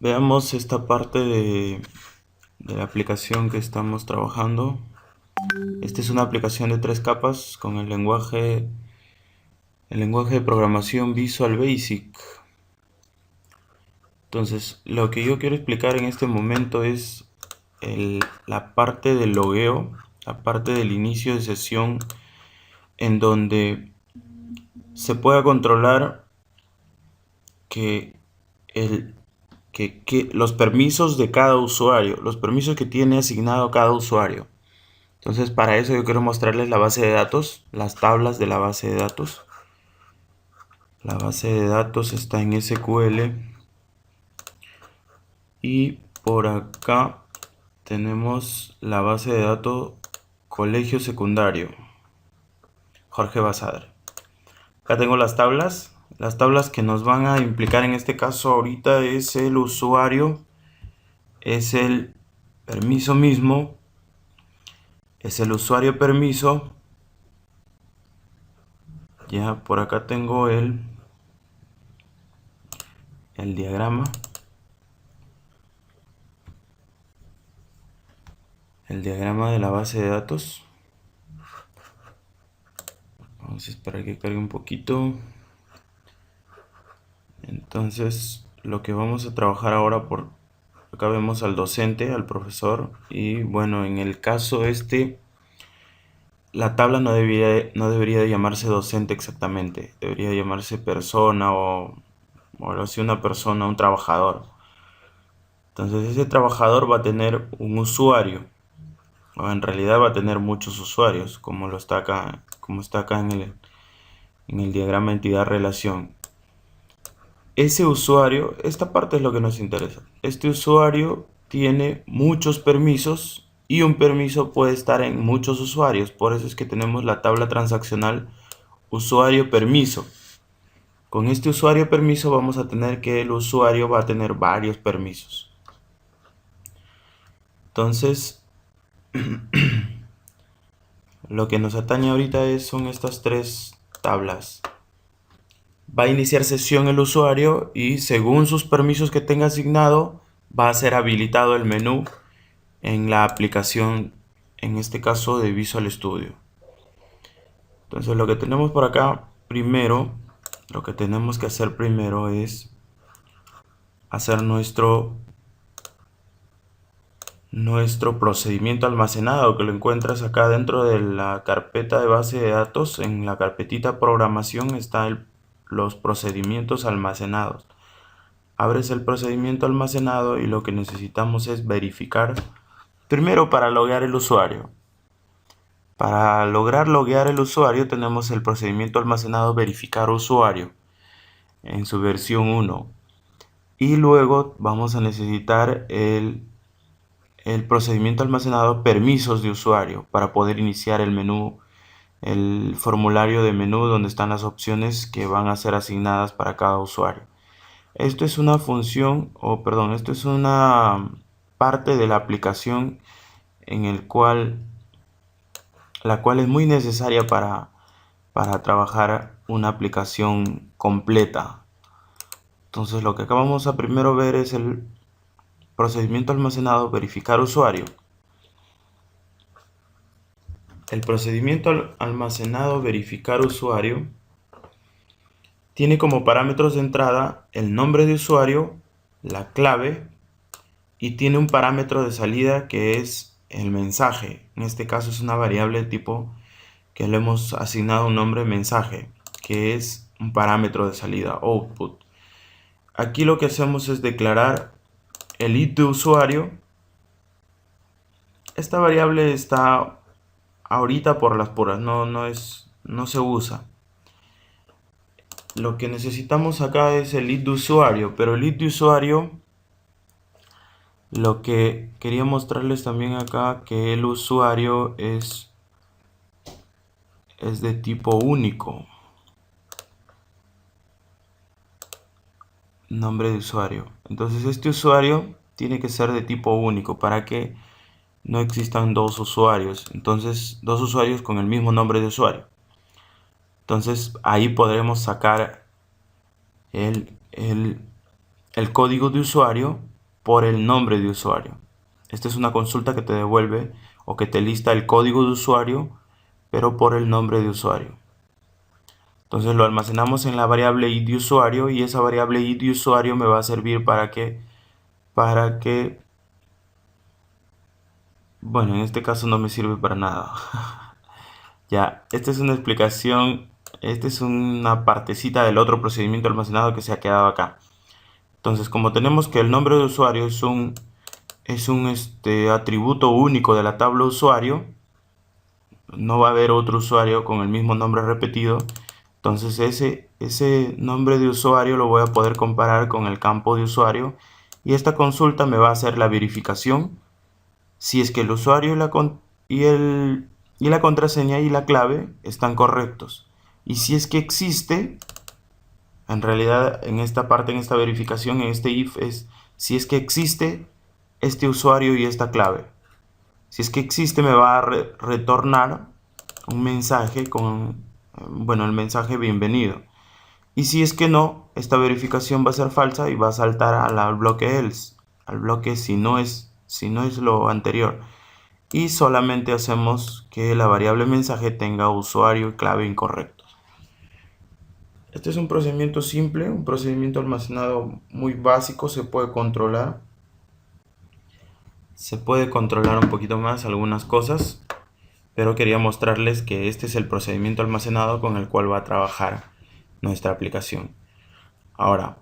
Veamos esta parte de la aplicación que estamos trabajando. Esta es una aplicación de 3 capas con el lenguaje de programación Visual Basic. Entonces, lo que yo quiero explicar en este momento es la parte del logueo, la parte del inicio de sesión, en donde se pueda controlar que los permisos de cada usuario, los permisos que tiene asignado cada usuario. Entonces, para eso yo quiero mostrarles la base de datos, las tablas de la base de datos. La base de datos está en SQL y por acá tenemos la base de datos Colegio Secundario Jorge Basadre. Acá tengo las tablas. Las tablas que nos van a implicar en este caso ahorita es el usuario, es el permiso mismo, es el usuario permiso. Ya por acá tengo el diagrama. El diagrama de la base de datos. Vamos a esperar que cargue un poquito. Entonces, lo que vamos a trabajar ahora, por acá vemos al docente, al profesor, y bueno, en el caso la tabla no debería de llamarse docente exactamente, debería llamarse persona o algo así, una persona, un trabajador. Entonces ese trabajador va a tener un usuario, o en realidad va a tener muchos usuarios, como está acá en el diagrama entidad-relación. Ese usuario, esta parte es lo que nos interesa. Este usuario tiene muchos permisos y un permiso puede estar en muchos usuarios. Por eso es que tenemos la tabla transaccional usuario-permiso. Con este usuario-permiso vamos a tener que el usuario va a tener varios permisos. Entonces, lo que nos atañe ahorita son estas 3 tablas. Va a iniciar sesión el usuario y según sus permisos que tenga asignado, va a ser habilitado el menú en la aplicación, en este caso de Visual Studio. Entonces lo que tenemos por acá primero, lo que tenemos que hacer primero es hacer nuestro procedimiento almacenado, que lo encuentras acá dentro de la carpeta de base de datos. En la carpetita programación está los procedimientos almacenados. Abres el procedimiento almacenado y lo que necesitamos es verificar primero para loguear el usuario. Para lograr loguear el usuario tenemos el procedimiento almacenado verificar usuario en su versión 1 y luego vamos a necesitar el procedimiento almacenado permisos de usuario para poder iniciar el menú, el formulario de menú donde están las opciones que van a ser asignadas para cada usuario. Esto es una función, esto es una parte de la aplicación la cual es muy necesaria para trabajar una aplicación completa. Entonces lo que acá vamos a primero ver es el procedimiento almacenado verificar usuario. El procedimiento almacenado verificar usuario tiene como parámetros de entrada el nombre de usuario, la clave, y tiene un parámetro de salida que es el mensaje. En este caso es una variable tipo que le hemos asignado un nombre mensaje, que es un parámetro de salida, output. Aquí lo que hacemos es declarar el id de usuario. Esta variable está ahorita por las puras, no se usa. Lo que necesitamos acá es el id de usuario, pero el id de usuario, lo que quería mostrarles también acá, que el usuario es de tipo único. Nombre de usuario. Entonces este usuario tiene que ser de tipo único para que no existan dos usuarios. Entonces, dos usuarios con el mismo nombre de usuario. Entonces ahí podremos sacar el código de usuario por el nombre de usuario. Esta es una consulta que te devuelve o que te lista el código de usuario, pero por el nombre de usuario. Entonces lo almacenamos en la variable id de usuario, y esa variable id de usuario me va a servir para que, bueno, en este caso no me sirve para nada. Ya, esta es una explicación, esta es una partecita del otro procedimiento almacenado que se ha quedado acá. Entonces, como tenemos que el nombre de usuario es un atributo único de la tabla usuario, no va a haber otro usuario con el mismo nombre repetido. Entonces ese nombre de usuario lo voy a poder comparar con el campo de usuario, y esta consulta me va a hacer la verificación si es que el usuario y la contraseña y la clave están correctos. Y si es que existe, en realidad en esta parte, en esta verificación, en este if, es si es que existe este usuario y esta clave. Si es que existe, me va a retornar un mensaje con, bueno, el mensaje bienvenido. Y si es que no, esta verificación va a ser falsa y va a saltar al bloque else, al bloque si no es lo anterior. Y solamente hacemos que la variable mensaje tenga usuario y clave incorrectos. Este es un procedimiento simple, un procedimiento almacenado muy básico. Se puede controlar un poquito más algunas cosas, pero quería mostrarles que este es el procedimiento almacenado con el cual va a trabajar nuestra aplicación. Ahora,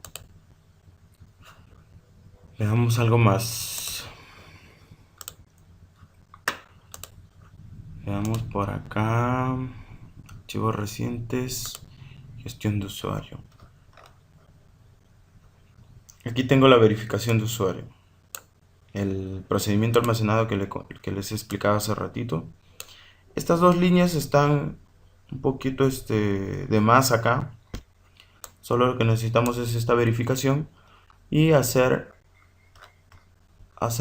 veamos algo más. Veamos por acá, archivos recientes, gestión de usuario. Aquí tengo la verificación de usuario, el procedimiento almacenado que les he explicado hace ratito. Estas dos líneas están un poquito de más acá. Solo lo que necesitamos es esta verificación y hacer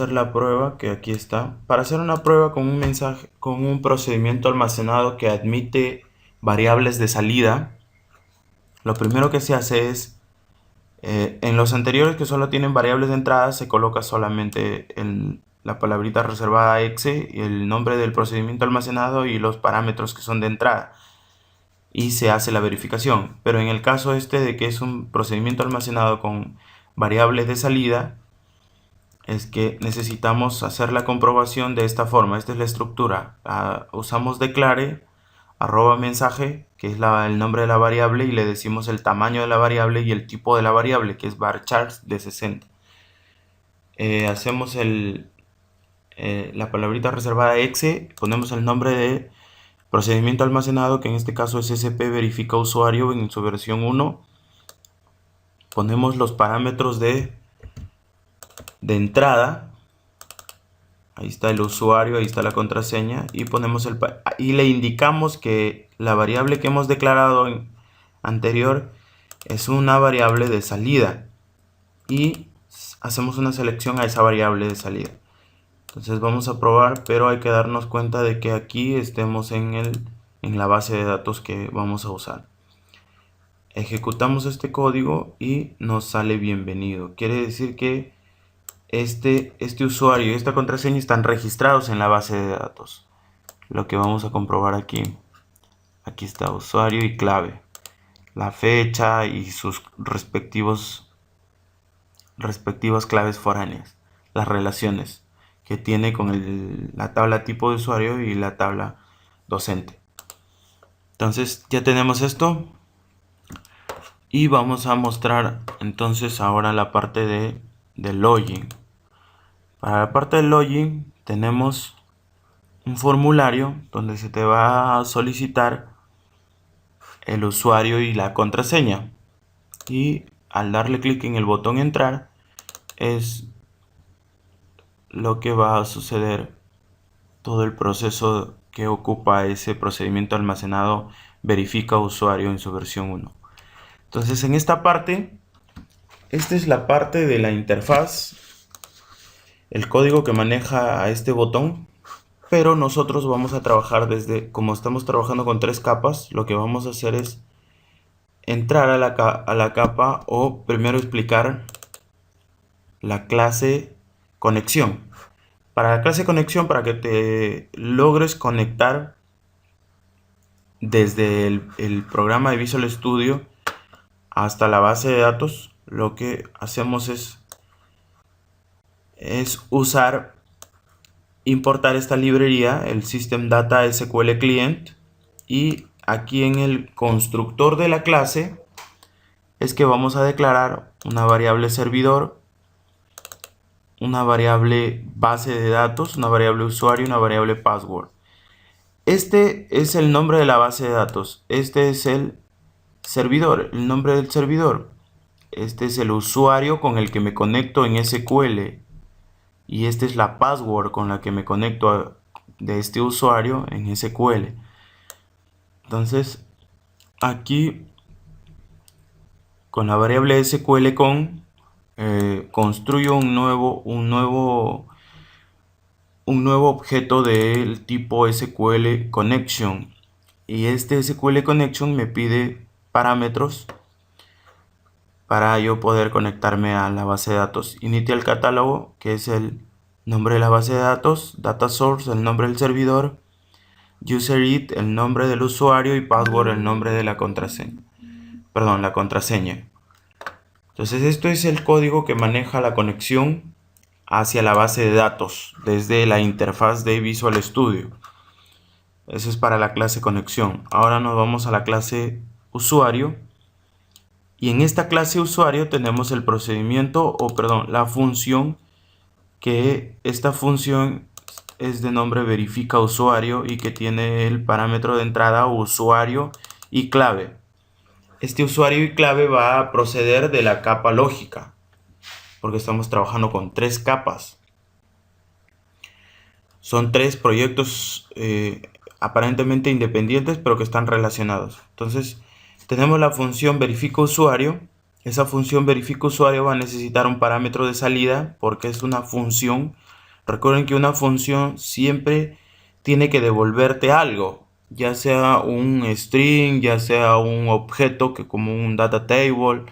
la prueba, que aquí está. Para hacer una prueba con un mensaje, con un procedimiento almacenado que admite variables de salida, lo primero que se hace es, en los anteriores que solo tienen variables de entrada, se coloca solamente la palabrita reservada exe, el nombre del procedimiento almacenado y los parámetros que son de entrada, y se hace la verificación. Pero en el caso de que es un procedimiento almacenado con variables de salida, es que necesitamos hacer la comprobación de esta forma. Esta es la estructura. Usamos declare @mensaje, que es el nombre de la variable, y le decimos el tamaño de la variable y el tipo de la variable, que es varchar de 60. Hacemos la palabrita reservada exe, ponemos el nombre de procedimiento almacenado, que en este caso es sp verifica usuario en su versión 1. Ponemos los parámetros de entrada. Ahí está el usuario, ahí está la contraseña, y ponemos y le indicamos que la variable que hemos declarado anterior es una variable de salida, y hacemos una selección a esa variable de salida. Entonces vamos a probar, pero hay que darnos cuenta de que aquí estemos en la base de datos que vamos a usar. Ejecutamos este código y nos sale bienvenido. Quiere decir que este usuario y esta contraseña están registrados en la base de datos. Lo que vamos a comprobar aquí está usuario y clave, la fecha y sus respectivas claves foráneas, las relaciones que tiene con la tabla tipo de usuario y la tabla docente. Entonces ya tenemos esto, y vamos a mostrar entonces ahora la parte del login. Para la parte del login tenemos un formulario donde se te va a solicitar el usuario y la contraseña, y al darle clic en el botón entrar es lo que va a suceder, todo el proceso que ocupa ese procedimiento almacenado verifica usuario en su versión 1. Entonces en esta parte, esta es la parte de la interfaz, el código que maneja a este botón. Pero nosotros vamos a trabajar como estamos trabajando con 3 capas, lo que vamos a hacer es entrar a la capa, o primero explicar la clase conexión. Para la clase conexión, para que te logres conectar desde el programa de Visual Studio hasta la base de datos, lo que hacemos es importar esta librería, el System Data SQL Client, y aquí en el constructor de la clase es que vamos a declarar una variable servidor, una variable base de datos, una variable usuario y una variable password. Este es el nombre de la base de datos, este es el servidor, el nombre del servidor, este es el usuario con el que me conecto en SQL y esta es la password con la que me conecto de este usuario en SQL. Entonces aquí con la variable SQL construyo un nuevo objeto del tipo SQL Connection, y este SQL Connection me pide parámetros para yo poder conectarme a la base de datos. Initial catálogo, que es el nombre de la base de datos, data source, el nombre del servidor, user id, el nombre del usuario, y password, el nombre de la contraseña. Perdón, la contraseña. Entonces esto es el código que maneja la conexión hacia la base de datos desde la interfaz de Visual Studio. Eso es para la clase conexión. Ahora nos vamos a la clase usuario. Y en esta clase usuario tenemos el procedimiento, la función, que esta función es de nombre verifica usuario y que tiene el parámetro de entrada usuario y clave. Este usuario y clave va a proceder de la capa lógica, porque estamos trabajando con 3 capas. Son 3 proyectos aparentemente independientes, pero que están relacionados. Entonces, tenemos la función verifica usuario. Esa función verifica usuario va a necesitar un parámetro de salida porque es una función. Recuerden que una función siempre tiene que devolverte algo, ya sea un string, ya sea un objeto que como un data table,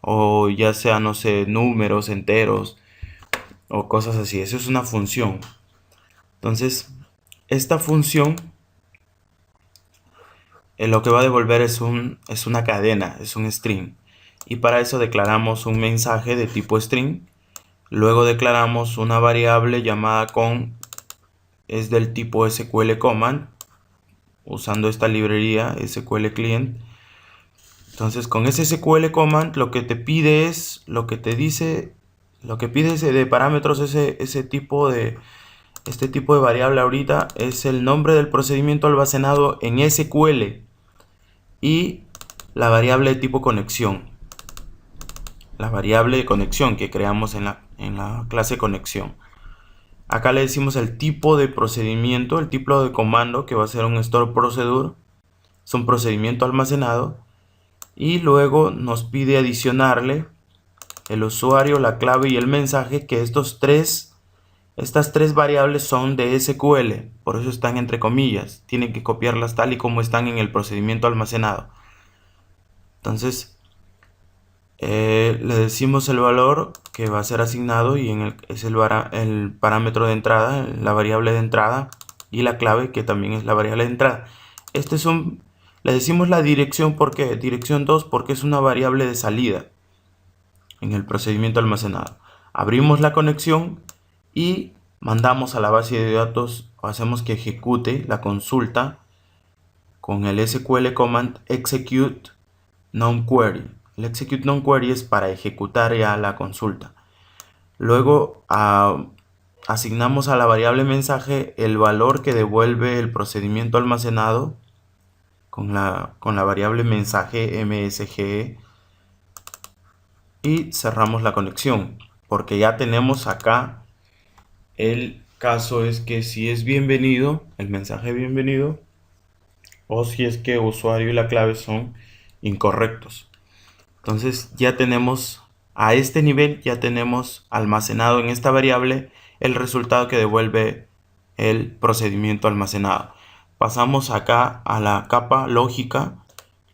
o ya sea, no sé, números enteros o cosas así. Eso es una función. Entonces, esta función lo que va a devolver es una cadena, es un string. Y para eso declaramos un mensaje de tipo string. Luego declaramos una variable llamada es del tipo SQL command, usando esta librería SQL client. Entonces con ese SQL command lo que te pide es, lo que pide de parámetros, este tipo de variable ahorita es el nombre del procedimiento almacenado en SQL y la variable de tipo conexión. La variable de conexión que creamos en la clase conexión. Acá le decimos el tipo de procedimiento, el tipo de comando, que va a ser un store procedure. Es un procedimiento almacenado. Y luego nos pide adicionarle el usuario, la clave y el mensaje, que estas tres variables son de SQL, por eso están entre comillas. Tienen que copiarlas tal y como están en el procedimiento almacenado. Entonces le decimos el valor que va a ser asignado y es el parámetro de entrada, la variable de entrada, y la clave, que también es la variable de entrada. Le decimos la dirección, porque dirección 2, porque es una variable de salida en el procedimiento almacenado. Abrimos la conexión y mandamos a la base de datos, o hacemos que ejecute la consulta con el SQL command execute non-query. El execute non-query es para ejecutar ya la consulta. Luego asignamos a la variable mensaje el valor que devuelve el procedimiento almacenado con la variable mensaje msg, y cerramos la conexión, porque ya tenemos acá el caso es que si es bienvenido, el mensaje bienvenido, o si es que usuario y la clave son incorrectos. Entonces ya tenemos, a este nivel ya tenemos almacenado en esta variable el resultado que devuelve el procedimiento almacenado. Pasamos acá a la capa lógica.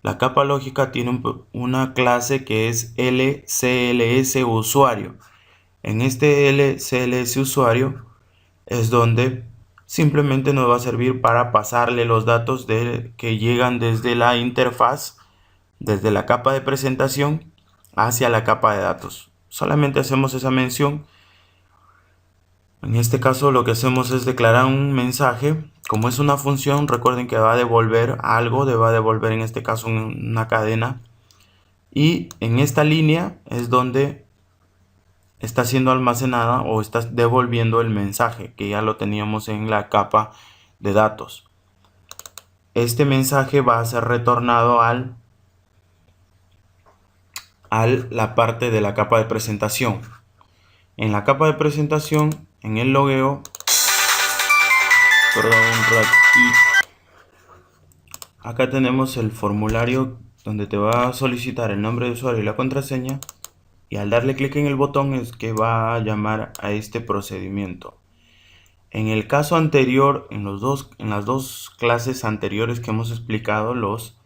La capa lógica tiene una clase que es lcls usuario. En este CLS usuario es donde simplemente nos va a servir para pasarle los datos que llegan desde la interfaz, desde la capa de presentación hacia la capa de datos. Solamente hacemos esa mención. En este caso lo que hacemos es declarar un mensaje. Como es una función, recuerden que va a devolver algo, va a devolver en este caso una cadena. Y en esta línea es donde está siendo almacenada o está devolviendo el mensaje que ya lo teníamos en la capa de datos. Este mensaje va a ser retornado a la parte de la capa de presentación. En la capa de presentación, en el logueo, perdón, un ratito. Acá tenemos el formulario donde te va a solicitar el nombre de usuario y la contraseña, y al darle clic en el botón es que va a llamar a este procedimiento. En el caso anterior, en las dos clases anteriores que hemos explicado, los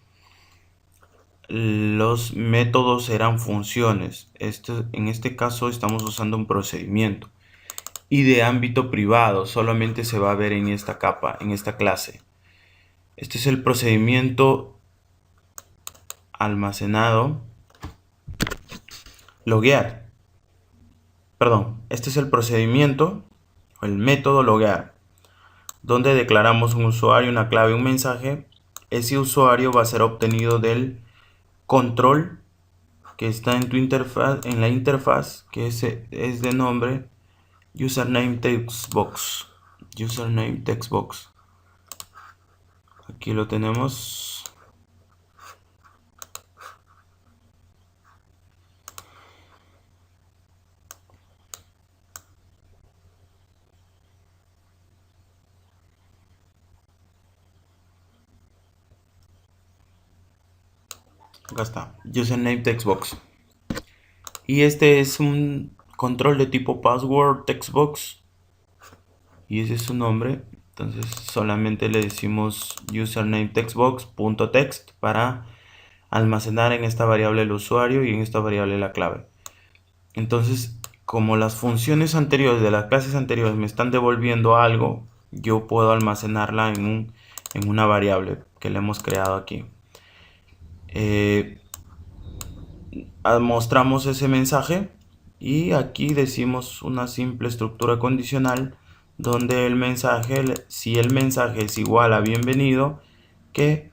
métodos eran funciones. En este caso estamos usando un procedimiento. Y de ámbito privado, solamente se va a ver en esta capa, en esta clase. Este es el procedimiento almacenado. Loguear. Perdón, este es el procedimiento, o el método loguear, donde declaramos un usuario, una clave y un mensaje. Ese usuario va a ser obtenido del control que está en tu interfaz, en la interfaz, que es de nombre username textbox. Username textbox. Aquí lo tenemos. Acá está, username textbox. Y este es un control de tipo password textbox. Y ese es su nombre. Entonces solamente le decimos username textbox.text para almacenar en esta variable el usuario y en esta variable la clave. Entonces, como las funciones anteriores de las clases anteriores me están devolviendo algo, yo puedo almacenarla en una variable que le hemos creado aquí. Mostramos ese mensaje y aquí decimos una simple estructura condicional donde el mensaje, si el mensaje es igual a bienvenido, que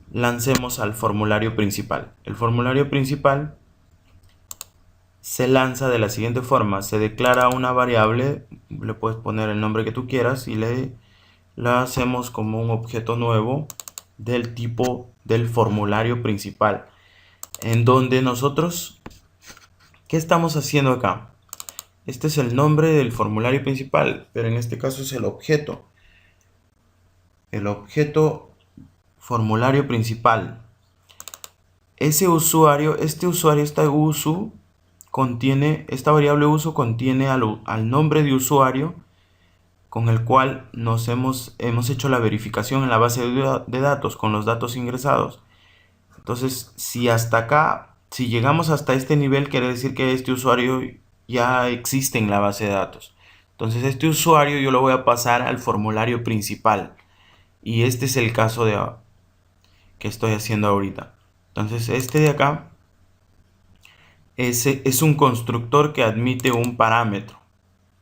lancemos al formulario principal. El formulario principal se lanza de la siguiente forma: se declara una variable, le puedes poner el nombre que tú quieras y la hacemos como un objeto nuevo del tipo del formulario principal, en donde nosotros, ¿qué estamos haciendo acá? Este es el nombre del formulario principal, pero en este caso es el objeto. El objeto formulario principal. Este usuario, esta uso, esta variable uso contiene al nombre de usuario con el cual hemos hecho la verificación en la base de datos con los datos ingresados. Entonces, si llegamos hasta este nivel, quiere decir que este usuario ya existe en la base de datos. Entonces, este usuario yo lo voy a pasar al formulario principal. Y este es el caso que estoy haciendo ahorita. Entonces, este de acá es un constructor que admite un parámetro.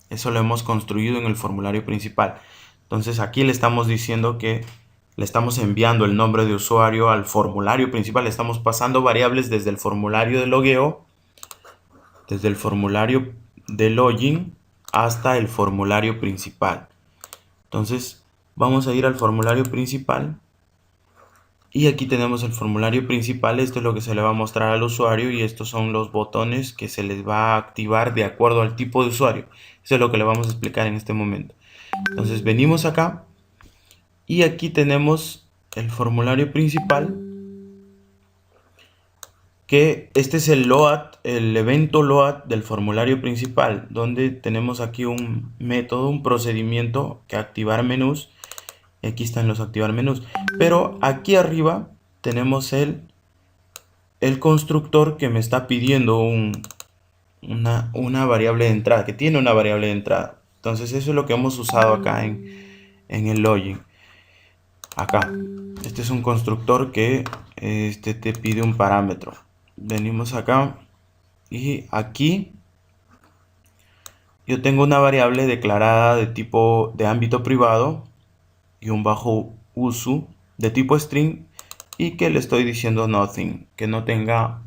Eso lo hemos construido en el formulario principal. Entonces, aquí le estamos diciendo que le estamos enviando el nombre de usuario al formulario principal. Le estamos pasando variables desde el formulario de logueo, desde el formulario de login hasta el formulario principal. Entonces, vamos a ir al formulario principal. Y aquí tenemos el formulario principal. Esto es lo que se le va a mostrar al usuario y estos son los botones que se les va a activar de acuerdo al tipo de usuario. Eso es lo que le vamos a explicar en este momento. Entonces venimos acá y aquí tenemos el formulario principal, que este es el evento load del formulario principal, donde tenemos aquí un método, un procedimiento que activar menús. Y aquí están los activar menús. Pero aquí arriba tenemos el constructor que me está pidiendo una variable de entrada, que tiene una variable de entrada. Entonces eso es lo que hemos usado acá en el login. Acá, este es un constructor que te pide un parámetro. Venimos acá y aquí yo tengo una variable declarada de tipo de ámbito privado _usu de tipo string y que le estoy diciendo nothing, que no tenga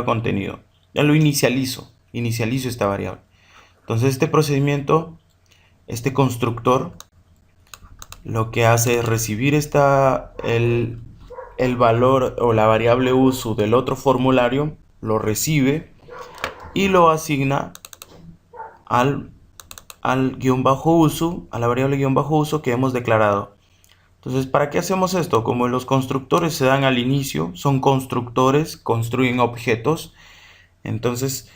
contenido. Ya lo inicializo esta variable. Entonces este procedimiento, este constructor, lo que hace es recibir el valor o la variable uso del otro formulario, lo recibe y lo asigna al guión bajo uso, a la variable guión bajo uso que hemos declarado. Entonces, ¿para qué hacemos esto? Como los constructores se dan al inicio, son constructores, construyen objetos, entonces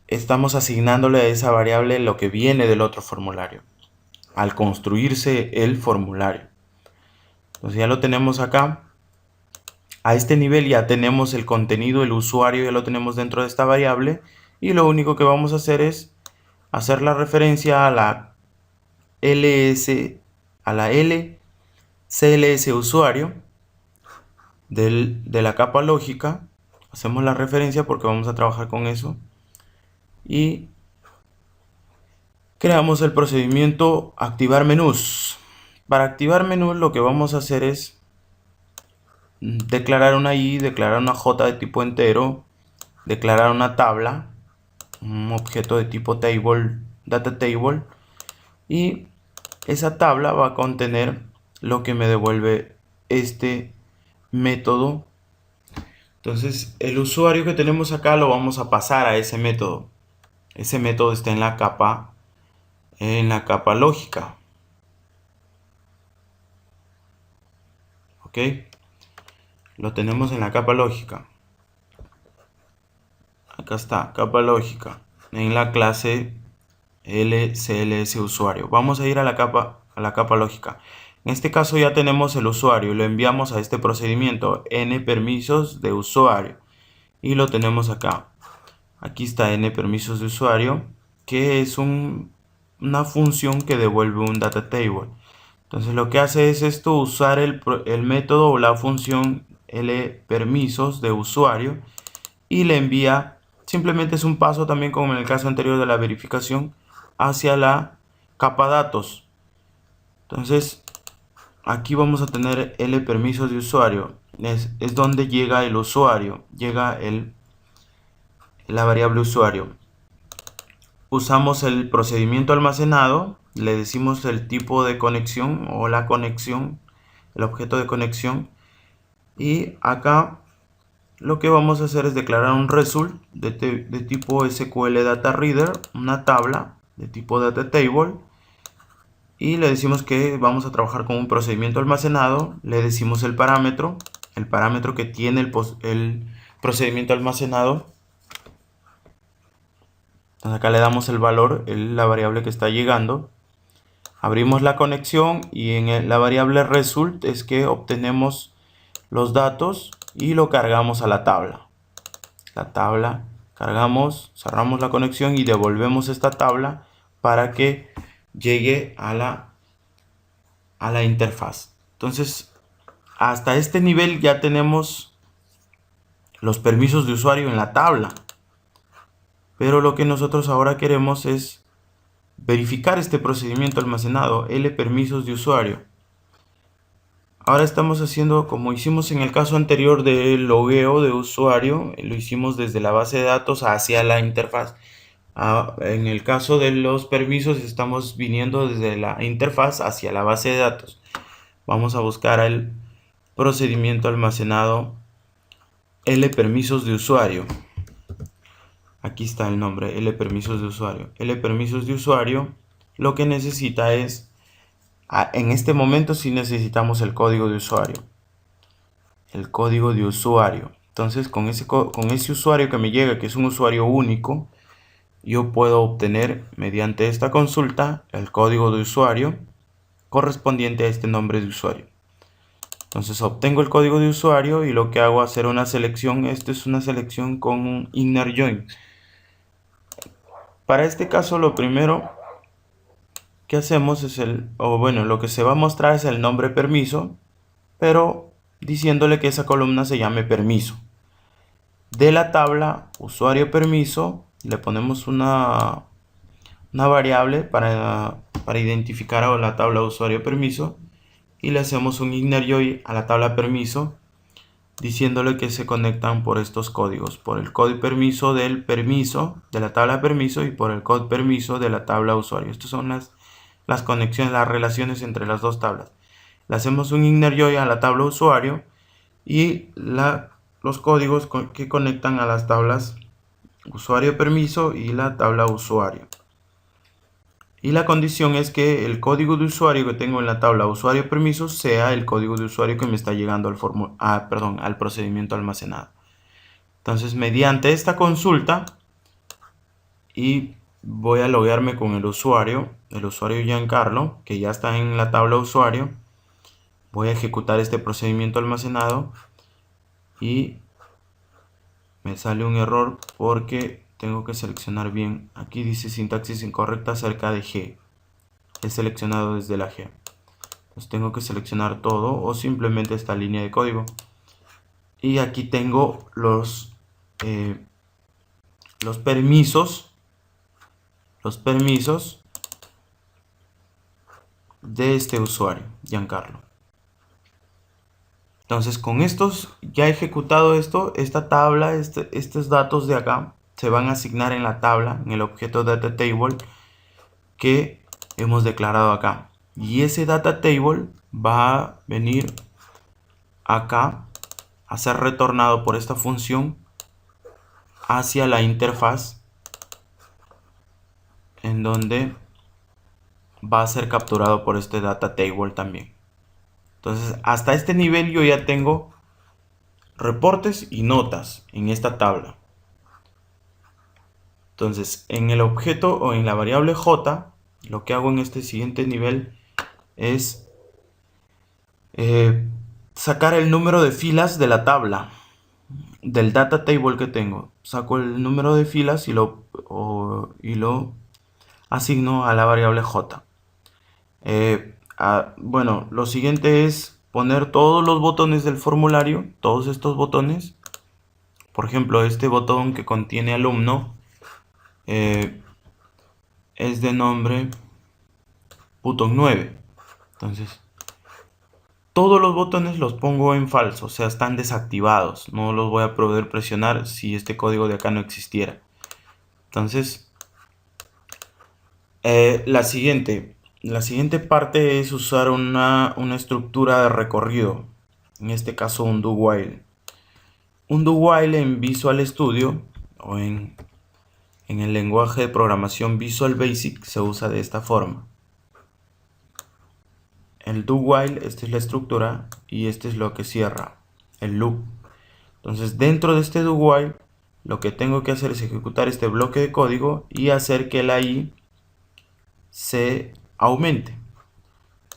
estamos asignándole a esa variable lo que viene del otro formulario al construirse el formulario. Entonces ya lo tenemos acá. A este nivel ya tenemos el contenido, el usuario ya lo tenemos dentro de esta variable y lo único que vamos a hacer es hacer la referencia a la CLS usuario de la capa lógica. Hacemos la referencia porque vamos a trabajar con eso y creamos el procedimiento activar menús. Para activar menús lo que vamos a hacer es declarar una i, declarar una j de tipo entero, declarar una tabla, un objeto de tipo table, data table, y esa tabla va a contener lo que me devuelve este método. Entonces el usuario que tenemos acá lo vamos a pasar a ese método. Ese método está en la capa lógica. ¿Ok? Lo tenemos en la capa lógica. Acá está, capa lógica. En la clase LCLS usuario. Vamos a ir a la capa lógica. En este caso ya tenemos el usuario. Lo enviamos a este procedimiento. N permisos de usuario. Y lo tenemos acá. Aquí está N permisos de usuario, que es una función que devuelve un data table. Entonces lo que hace es esto, usar el método o la función L permisos de usuario y le envía, simplemente es un paso también como en el caso anterior de la verificación, hacia la capa datos. Entonces aquí vamos a tener L permisos de usuario, es donde llega el usuario, llega la variable usuario. Usamos el procedimiento almacenado, le decimos el tipo de conexión o la conexión, el objeto de conexión, y acá lo que vamos a hacer es declarar un result de tipo SQL Data Reader, una tabla de tipo Data Table, y le decimos que vamos a trabajar con un procedimiento almacenado. Le decimos el parámetro que tiene el procedimiento almacenado. Entonces acá le damos el valor, la variable que está llegando. Abrimos la conexión y en la variable result es que obtenemos los datos y lo cargamos a la tabla. La tabla, cargamos, cerramos la conexión y devolvemos esta tabla para que llegue a la interfaz. Entonces, hasta este nivel ya tenemos los permisos de usuario en la tabla. Pero lo que nosotros ahora queremos es verificar este procedimiento almacenado, L permisos de usuario. Ahora estamos haciendo como hicimos en el caso anterior del logueo de usuario, lo hicimos desde la base de datos hacia la interfaz. En el caso de los permisos estamos viniendo desde la interfaz hacia la base de datos. Vamos a buscar el procedimiento almacenado L permisos de usuario. Aquí está el nombre, L permisos de usuario. L permisos de usuario lo que necesita es, en este momento sí necesitamos el código de usuario. El código de usuario. Entonces con ese usuario que me llega, que es un usuario único, yo puedo obtener mediante esta consulta el código de usuario correspondiente a este nombre de usuario. Entonces obtengo el código de usuario y lo que hago es hacer una selección. Esto es una selección con un inner join. Para este caso lo primero que hacemos es lo que se va a mostrar es el nombre permiso, pero diciéndole que esa columna se llame permiso. De la tabla usuario permiso le ponemos una variable para identificar a la tabla usuario permiso y le hacemos un inner join a la tabla permiso diciéndole que se conectan por estos códigos, por el código permiso de la tabla permiso y por el código permiso de la tabla usuario. Estas son las conexiones, las relaciones entre las dos tablas. Le hacemos un inner join a la tabla usuario y los códigos que conectan a las tablas usuario permiso y la tabla usuario. Y la condición es que el código de usuario que tengo en la tabla usuario permiso sea el código de usuario que me está llegando al procedimiento almacenado. Entonces, mediante esta consulta, y voy a loguearme con el usuario Giancarlo, que ya está en la tabla usuario. Voy a ejecutar este procedimiento almacenado y me sale un error porque tengo que seleccionar bien. Aquí dice sintaxis incorrecta acerca de G. He seleccionado desde la G. Entonces tengo que seleccionar todo o simplemente esta línea de código. Y aquí tengo los permisos. Los permisos de este usuario, Giancarlo. Entonces con estos, ya he ejecutado esta tabla, estos datos de acá se van a asignar en la tabla, en el objeto data table que hemos declarado acá. Y ese data table va a venir acá a ser retornado por esta función hacia la interfaz, en donde va a ser capturado por este data table también. Entonces hasta este nivel yo ya tengo reportes y notas en esta tabla. Entonces en el objeto o en la variable j, lo que hago en este siguiente nivel es sacar el número de filas de la tabla, del data table que tengo. Saco el número de filas y lo asigno a la variable j. Bueno, lo siguiente es poner todos los botones del formulario, todos estos botones. Por ejemplo, este botón que contiene alumno es de nombre botón 9. Entonces, todos los botones los pongo en falso, o sea, están desactivados. No los voy a poder presionar si este código de acá no existiera. Entonces, la siguiente parte es usar una estructura de recorrido. En este caso, un do while. Un do while en Visual Studio o en el lenguaje de programación Visual Basic se usa de esta forma. El do while, esta es la estructura y este es lo que cierra, el loop. Entonces dentro de este do while lo que tengo que hacer es ejecutar este bloque de código y hacer que la i se aumente.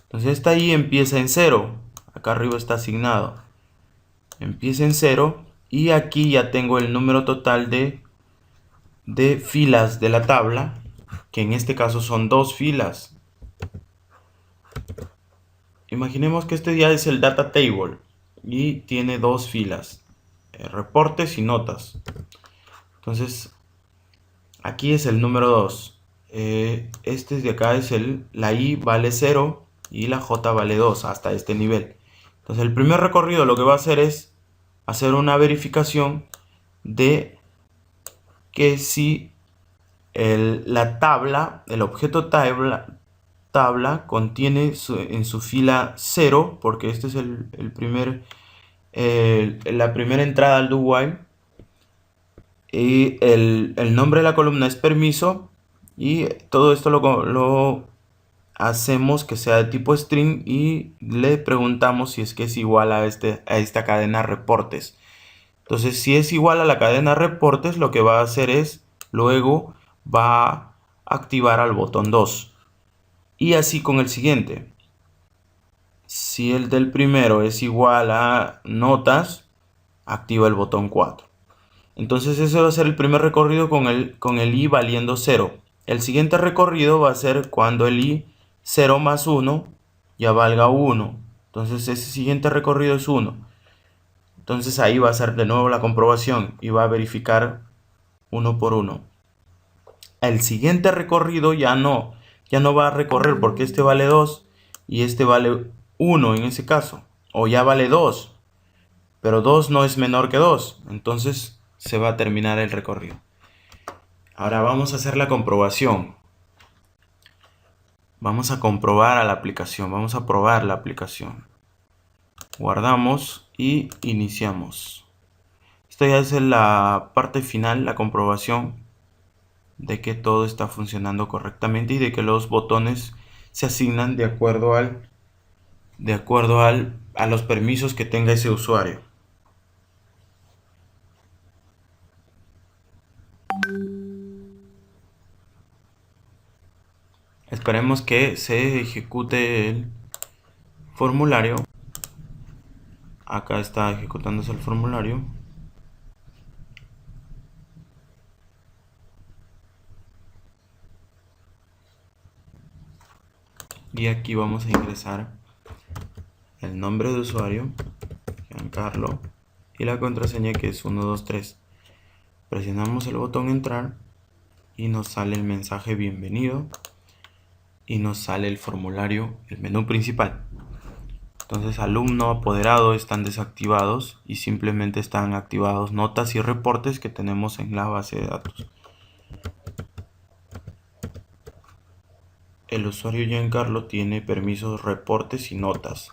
Entonces esta i empieza en 0, acá arriba está asignado, empieza en 0 y aquí ya tengo el número total de filas de la tabla, que en este caso son 2 filas. Imaginemos que este ya es el data table y tiene 2 filas, reportes y notas. Entonces aquí es el número 2. Este de acá es la i vale 0 y la j vale 2 hasta este nivel. Entonces el primer recorrido lo que va a hacer es hacer una verificación de que si la tabla, el objeto tabla contiene en su fila 0, porque este es la primera entrada al do while, y el nombre de la columna es permiso, y todo esto lo hacemos que sea de tipo string y le preguntamos si es que es igual a esta cadena reportes. Entonces, si es igual a la cadena reportes, lo que va a hacer es luego va a activar al botón 2 y así con el siguiente. Si el del primero es igual a notas, activa el botón 4. Entonces ese va a ser el primer recorrido con el i valiendo 0. El siguiente recorrido va a ser cuando el i 0 más 1 ya valga 1. Entonces ese siguiente recorrido es 1. Entonces ahí va a ser de nuevo la comprobación y va a verificar uno por uno. El siguiente recorrido ya no va a recorrer porque este vale 2 y este vale 1 en ese caso. O ya vale 2, pero 2 no es menor que 2. Entonces se va a terminar el recorrido. Ahora vamos a hacer la comprobación. Vamos a comprobar a la aplicación. Vamos a probar la aplicación. Guardamos y iniciamos. Esta ya es la parte final, la comprobación de que todo está funcionando correctamente y de que los botones se asignan de acuerdo a los permisos que tenga ese usuario. Esperemos que se ejecute el formulario. Acá está ejecutándose el formulario. Y aquí vamos a ingresar el nombre de usuario, Giancarlo, y la contraseña que es 123. Presionamos el botón entrar y nos sale el mensaje bienvenido y nos sale el formulario, el menú principal. Entonces alumno, apoderado están desactivados y simplemente están activados notas y reportes que tenemos en la base de datos. El usuario Giancarlo tiene permisos reportes y notas.